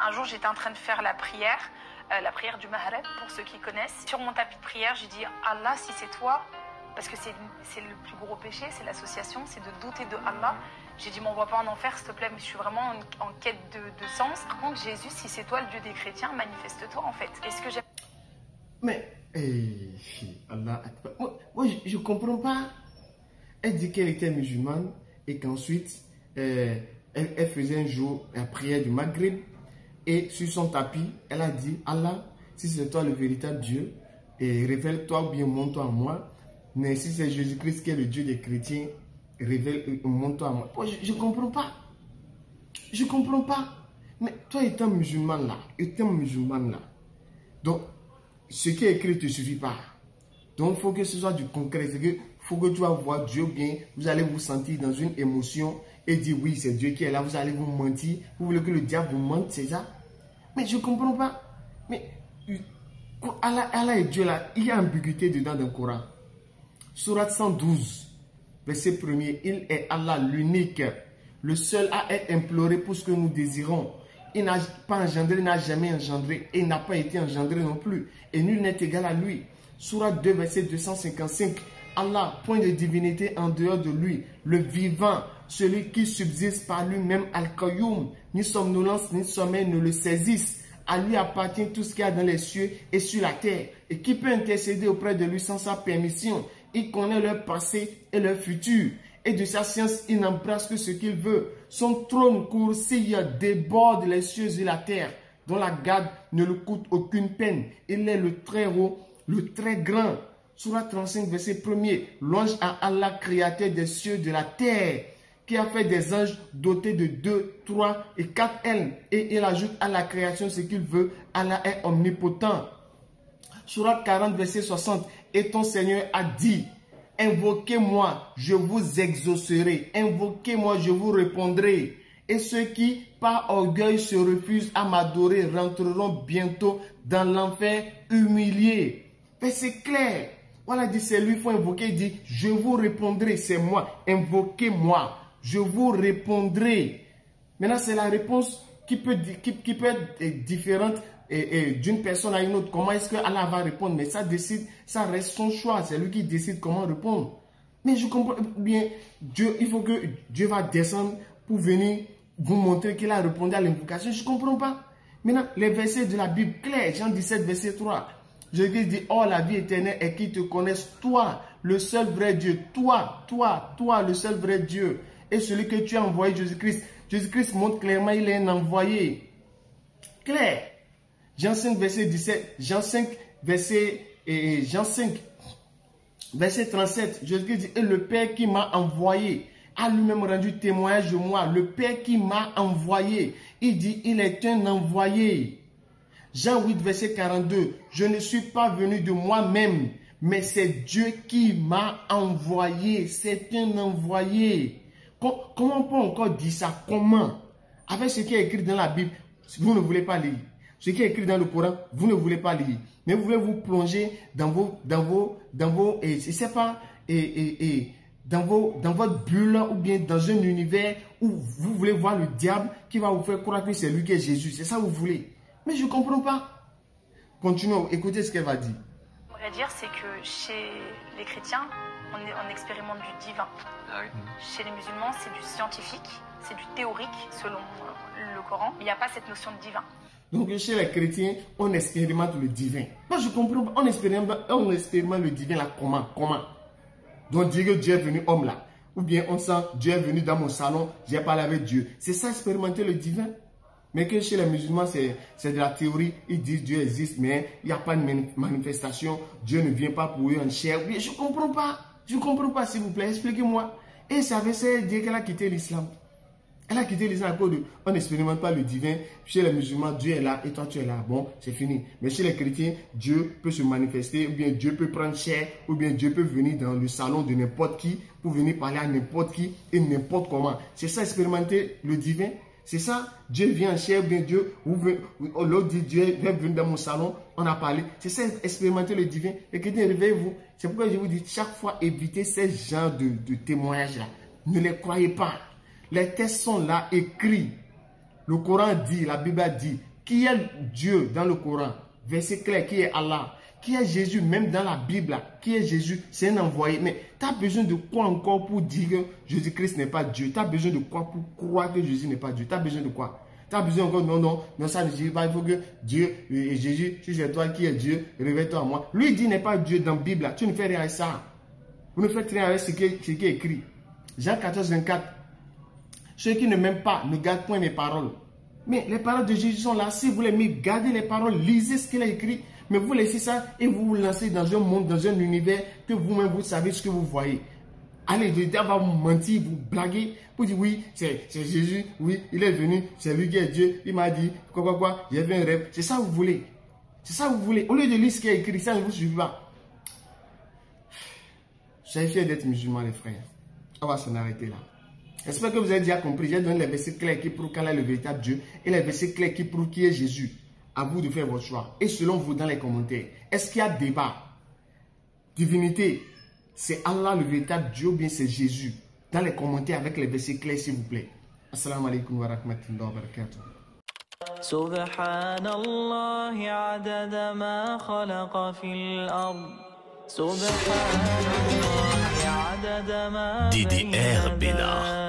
Un jour, j'étais en train de faire la prière du Maghreb, pour ceux qui connaissent. Sur mon tapis de prière, j'ai dit « Allah, si c'est toi », parce que c'est le plus gros péché, c'est l'association, c'est de douter de Allah. J'ai dit « m'envoie pas en enfer, s'il te plaît, mais je suis vraiment en quête de sens. Par contre, Jésus, si c'est toi le Dieu des chrétiens, manifeste-toi en fait. » Est-ce que j'ai... Mais, Allah, moi je comprends pas. Elle dit qu'elle était musulmane et qu'ensuite, elle faisait un jour la prière du Maghreb. Et sur son tapis, elle a dit, Allah, si c'est toi le véritable Dieu, et révèle-toi ou bien montre-toi à moi. Mais si c'est Jésus-Christ qui est le Dieu des chrétiens, montre-toi à moi. Je ne comprends pas. Je ne comprends pas. Mais toi étant musulman là, donc ce qui est écrit ne te suffit pas. Donc il faut que ce soit du concret. Il faut que tu vas voir Dieu bien. Vous allez vous sentir dans une émotion et dire oui, c'est Dieu qui est là. Vous allez vous mentir. Vous voulez que le diable vous mente, c'est ça? Mais je ne comprends pas. Mais Allah est Dieu là. Il y a ambiguïté dedans dans le Coran. Sourate 112, verset 1er. Il est Allah, l'unique, le seul à être imploré pour ce que nous désirons. Il n'a pas engendré, n'a jamais engendré et n'a pas été engendré non plus. Et nul n'est égal à lui. Sourate 2, verset 255. Allah, point de divinité en dehors de lui, le vivant, celui qui subsiste par lui-même, Al-Qayyum, ni somnolence ni sommeil ne le saisissent. À lui appartient tout ce qu'il y a dans les cieux et sur la terre. Et qui peut intercéder auprès de lui sans sa permission? Il connaît leur passé et leur futur. Et de sa science, il n'embrasse que ce qu'il veut. Son trône coursiille déborde les cieux et la terre, dont la garde ne lui coûte aucune peine. Il est le très haut, le très grand. Sourate 35, verset 1er. Louange à Allah, créateur des cieux et de la terre, qui a fait des anges dotés de 2, 3 et 4 ailes. Et il ajoute à la création ce qu'il veut. Allah est omnipotent. Sourate 40, verset 60. Et ton Seigneur a dit, invoquez-moi, je vous exaucerai. Invoquez-moi, je vous répondrai. Et ceux qui, par orgueil, se refusent à m'adorer rentreront bientôt dans l'enfer humilié. Mais c'est clair. Voilà, dit, c'est lui, il faut invoquer. Il dit, je vous répondrai, c'est moi. Invoquez-moi, je vous répondrai. Maintenant, c'est la réponse qui peut être différente d'une personne à une autre. Comment est-ce que Allah va répondre? Mais ça décide, ça reste son choix. C'est lui qui décide comment répondre. Mais je comprends bien, Dieu, il faut que Dieu va descendre pour venir vous montrer qu'il a répondu à l'invocation. Je ne comprends pas. Maintenant, les versets de la Bible clairs, Jean 17, verset 3. Jésus dit, oh, la vie éternelle est qu'ils te connaissent, toi, le seul vrai Dieu. Toi, le seul vrai Dieu. Et celui que tu as envoyé, Jésus-Christ. Jésus-Christ montre clairement, il est un envoyé. Clair. Jean 5, verset 17. Jean 5, verset 37. Jésus-Christ dit, et le Père qui m'a envoyé a lui-même rendu témoignage de moi. Le Père qui m'a envoyé. Il dit, il est un envoyé. Jean 8, verset 42. Je ne suis pas venu de moi-même, mais c'est Dieu qui m'a envoyé. C'est un envoyé. Comment on peut encore dire ça? Comment? Avec ce qui est écrit dans la Bible, vous ne voulez pas lire. Ce qui est écrit dans le Coran, vous ne voulez pas lire. Mais vous voulez vous plonger dans votre bulle ou bien dans un univers où vous voulez voir le diable qui va vous faire croire que c'est lui qui est Jésus. C'est ça que vous voulez. Mais je ne comprends pas. Continuons, écoutez ce qu'elle va dire. Ce que je voudrais dire, c'est que chez les chrétiens, on expérimente du divin. Ah oui. Chez les musulmans, c'est du scientifique, c'est du théorique, selon le Coran. Il n'y a pas cette notion de divin. Donc chez les chrétiens, on expérimente le divin. Moi je comprends pas, on expérimente le divin là, comment? Donc dire que Dieu est venu homme là. Ou bien on sent Dieu est venu dans mon salon, j'ai parlé avec Dieu. C'est ça expérimenter le divin. Mais que chez les musulmans, c'est de la théorie. Ils disent Dieu existe, mais il n'y a pas de manifestation. Dieu ne vient pas pour eux en chair. Oui, je ne comprends pas. Je ne comprends pas, s'il vous plaît. Expliquez-moi. Et ça veut dire qu'elle a quitté l'islam. Elle a quitté l'islam à cause de... On n'expérimente pas le divin. Chez les musulmans, Dieu est là et toi tu es là. Bon, c'est fini. Mais chez les chrétiens, Dieu peut se manifester, ou bien Dieu peut prendre chair, ou bien Dieu peut venir dans le salon de n'importe qui pour venir parler à n'importe qui et n'importe comment. C'est ça, expérimenter le divin. C'est ça, Dieu vient en chair, bien Dieu, l'autre dit Dieu est venu dans mon salon, on a parlé. C'est ça, expérimenter le divin. Et chrétiens, réveillez-vous. C'est pourquoi je vous dis, chaque fois, évitez ces genres de témoignages-là. Ne les croyez pas. Les textes sont là, écrits. Le Coran dit, la Bible a dit, Qui est Dieu dans le Coran? Verset clair, qui est Allah? Qui est Jésus même dans la Bible? Qui est Jésus? C'est un envoyé. Mais tu as besoin de quoi encore pour dire que Jésus-Christ n'est pas Dieu? Tu as besoin de quoi pour croire que Jésus n'est pas Dieu? Tu as besoin de quoi? Tu as besoin encore, non, ça ne dit pas, il faut que Dieu, et Jésus, si c'est toi qui es Dieu, révèle-toi à moi. Lui dit n'est pas Dieu dans la Bible, tu ne fais rien avec ça. Vous ne faites rien avec ce qui est écrit. Jean 14, 24. Ceux qui ne m'aiment pas ne gardent point mes paroles. Mais les paroles de Jésus sont là. Si vous l'aimez, gardez les paroles, lisez ce qu'il a écrit. Mais vous laissez ça et vous vous lancez dans un monde, dans un univers que vous-même, vous savez ce que vous voyez. Allez, le diable va vous mentir, vous blaguer, pour dire oui, c'est Jésus, oui, il est venu, c'est lui qui est Dieu, il m'a dit, quoi, j'ai fait un rêve. C'est ça que vous voulez. C'est ça que vous voulez. Au lieu de lire ce qui est écrit, ça ne vous suffit pas. Soyez fiers d'être musulmans, les frères. On va s'en arrêter là. J'espère que vous avez déjà compris. J'ai donné les versets clairs qui prouvent quel est le véritable Dieu et les versets clairs qui prouvent qui est Jésus. À vous de faire votre choix. Et selon vous, dans les commentaires, est-ce qu'il y a débat? Divinité, c'est Allah le véritable Dieu ou bien c'est Jésus? Dans les commentaires avec les versets clairs, s'il vous plaît. Assalamu alaikum wa rahmatullahi wa barakatuh. Subhanallah adada ma khalaqa fil ard. Subhanallah adada ma DDR Bella.